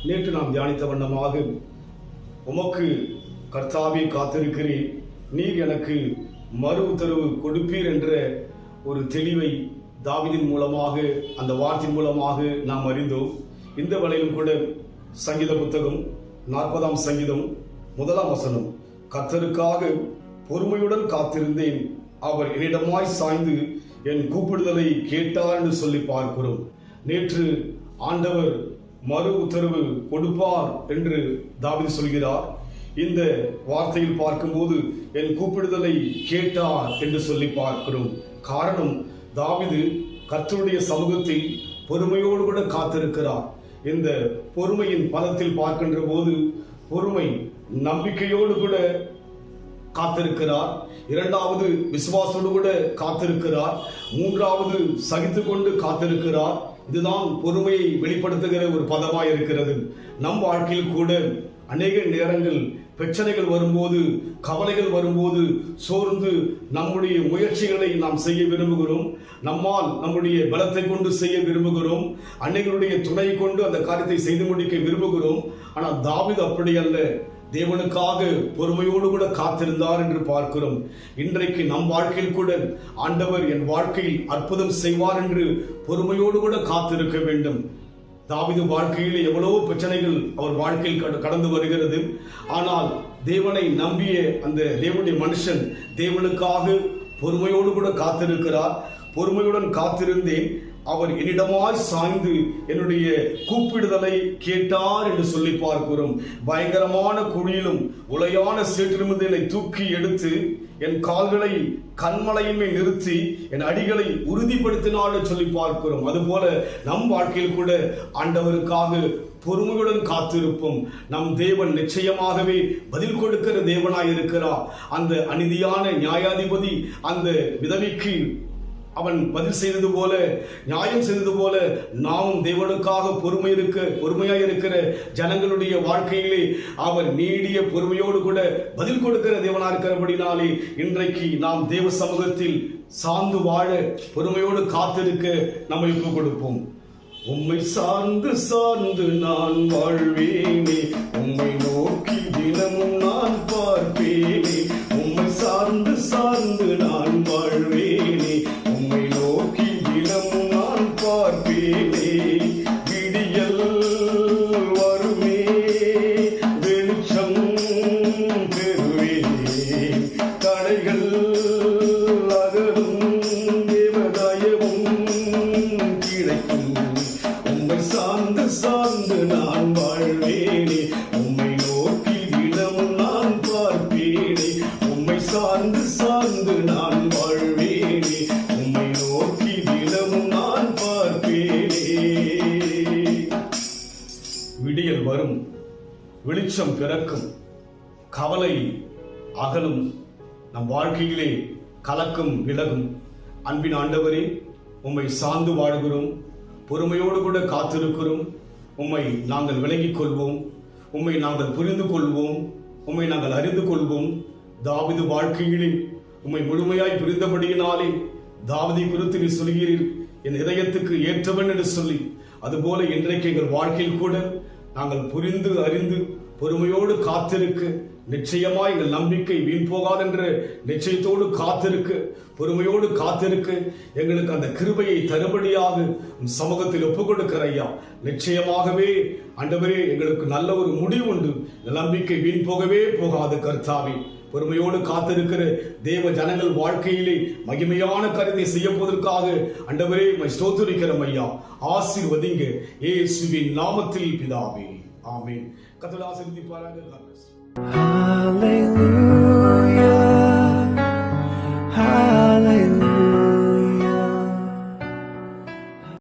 நேற்று நாம் தியானித்த வண்ணமாக, உமக்கு கர்த்தாவே காத்திருக்கிறேன், நீர் எனக்கு மறு உத்தரவு கொடுப்பீர் என்ற ஒரு தெளிவை தாவீதின் மூலமாக, அந்த வார்த்தையின் மூலமாக நாம் அறிந்தோம். இந்த வேளையிலும் கூட சங்கீத புத்தகம் 40ஆம் சங்கீதம் 1ஆம் வசனம், கர்த்தருக்காக பொறுமையுடன் காத்திருந்தேன், அவர் என்னிடமாய் சாய்ந்து என் கூப்பிடுதலை கேட்டார் என்று சொல்லி பார்க்கிறோம். நேற்று ஆண்டவர் மறு உத்தரவு கொடுப்பார் என்று தாவீது சொல்கிறார். இந்த வார்த்தையில் பார்க்கும்போது என் கூப்பிடுதலை கேட்டார் என்று சொல்லி பார்க்கிறோம். காரணம், தாவீது கர்த்தருடைய சமூகத்தில் பொறுமையோடு கூட காத்திருக்கிறார். இந்த பொறுமையின் பலத்தில் பார்க்கின்ற போது பொறுமை நம்பிக்கையோடு கூட காத்திருக்கிறார். இரண்டாவது விசுவாசோடு கூட காத்திருக்கிறார். மூன்றாவது சகித்துக் கொண்டு காத்திருக்கிறார். இதுதான் பொறுமையை வெளிப்படுத்துகிற ஒரு பதமாய் இருக்கிறது. நம் வாழ்க்கையில் கூட அநேக நேரங்கள் பிரச்சனைகள் வரும்போது, கவலைகள் வரும்போது சோர்ந்து நம்முடைய முயற்சிகளை நாம் செய்ய விரும்புகிறோம். நம்மால் நம்முடைய பலத்தை கொண்டு செய்ய விரும்புகிறோம். அன்னைகளுடைய துணை கொண்டு அந்த காரியத்தை செய்து முடிக்க விரும்புகிறோம். ஆனால் தாவீது அப்படி அல்ல, தேவனுக்காக பொறுமையோடு கூட காத்திருந்தார் என்று பார்க்கிறோம். இன்றைக்கு நம் வாழ்க்கையில் கூட ஆண்டவர் என் வாழ்க்கையில் அற்புதம் செய்வார் என்று பொறுமையோடு கூட காத்திருக்க வேண்டும். தாவீது வாழ்க்கையில் எவ்வளவோ பிரச்சனைகள் அவர் வாழ்க்கையில் கடந்து வருகிறது. ஆனால் தேவனை நம்பிய அந்த தேவனுடைய மனுஷன் தேவனுக்காக பொறுமையோடு கூட காத்திருக்கிறார். பொறுமையுடன் காத்திருந்தேன், அவர் என்னிடமாய் சாய்ந்து என்னுடைய கூப்பிடுதலை கேட்டார் என்று சொல்லி பார்க்கிறோம். பயங்கரமான குழியிலும் உளையான சேற்றிலிருந்து என்னை தூக்கி எடுத்து என் கால்களை கண்மலையுமே நிறுத்தி என் அடிகளை உறுதிப்படுத்தினார் சொல்லி பார்க்கிறோம். அதுபோல நம் வாழ்க்கையில் கூட ஆண்டவருக்காக பொறுமையுடன் காத்திருப்போம். நம் தேவன் நிச்சயமாகவே பதில் கொடுக்கிற தேவனாய் இருக்கிறார். அந்த அநீதியான நியாயாதிபதி அந்த விதவிக்கு அவன் பதில் செய்தது போல, நியாயம் செய்தது போல, நாமும் தேவனுக்காக பொறுமையாய் இருக்கிற ஜனங்களுடைய வாழ்க்கையிலே அவர் நீடிய பொறுமையோடு கூட பதில் கொடுக்கிற தேவனா இருக்கிறபடினாலே இன்றைக்கு நாம் தேவ சமூகத்தில் சார்ந்து வாழ, பொறுமையோடு காத்திருக்க நம்மை ஒப்புக் கொடுப்போம். உம்மை சார்ந்து சார்ந்து நான் வாழ்வேனே, உம்மை நோக்கி தினமும் நான் பார்ப்பேனே. உம்மை சார்ந்து சார்ந்து நான் வாழ்வேனே, உம்மை நோக்கி தினமும் நான் பார்ப்பேனே. விடியல் வருமே, வெளிச்சம் பெறுவேனே, தடைகள் அகலும், தேவதயவும் கிடைக்கும். உம்மை சார்ந்து சார்ந்து நான் வாழ்வேனே, உம்மை நோக்கி தினமும் நான் பார்ப்பேனே. உம்மை சார்ந்து சார்ந்து நான் வாழ்வேனே, உம்மை நோக்கி தினமும் நான் பார்ப்பேனே. விடியல் வரும், வெளிச்சம் பிறக்கும், கவலை அகலும், நம் வாழ்க்கையிலே கலக்கம் விலகும். அன்பின் ஆண்டவரே, உம்மை சார்ந்து வாழ்கிறோம், பொறுமையோடு கூட காத்திருக்கிறோம். உம்மை நாங்கள் விளங்கிக் கொள்வோம், உம்மை நாங்கள் புரிந்து கொள்வோம், உம்மை நாங்கள் அறிந்து கொள்வோம். தாவீது வாழ்க்கையிலே உம்மை முழுமையாய் புரிந்தபடியினாலே தாவீதை குறித்து நீ சொல்கிறீர், என் இதயத்துக்கு ஏற்றவன் என்று சொல்லி, அதுபோல இன்றைக்கு எங்கள் வாழ்க்கையில் கூட நாங்கள் புரிந்து அறிந்து பொறுமையோடு காத்திருக்க, நிச்சயமாய் எங்கள் நம்பிக்கை வீண் போகாதென்ற நிச்சயத்தோடு காத்திருக்க, பொறுமையோடு காத்திருக்க எங்களுக்கு அந்த கிருபையை தருபடியாக சமூகத்தில் ஒப்புக் கொடுக்கிற ஐயா. நிச்சயமாகவே ஆண்டவரே, எங்களுக்கு நல்ல ஒரு முடிவு உண்டு. நம்பிக்கை வீண் போகவே போகாது கர்த்தாவே. பொறுமையோடு காத்திருக்கிற தேவ ஜனங்கள் வாழ்க்கையிலே மகிமையான காரியத்தை செய்ய போவதற்காக ஆண்டவரே ஸ்தோத்திரிக்கிறோம் ஐயா. ஆசீர்வதிங்க இயேசுவின் நாமத்தில் பிதாவே, ஆமென். கர்த்தர் ஆசீர்வதிப்பாராக. Hallelujah.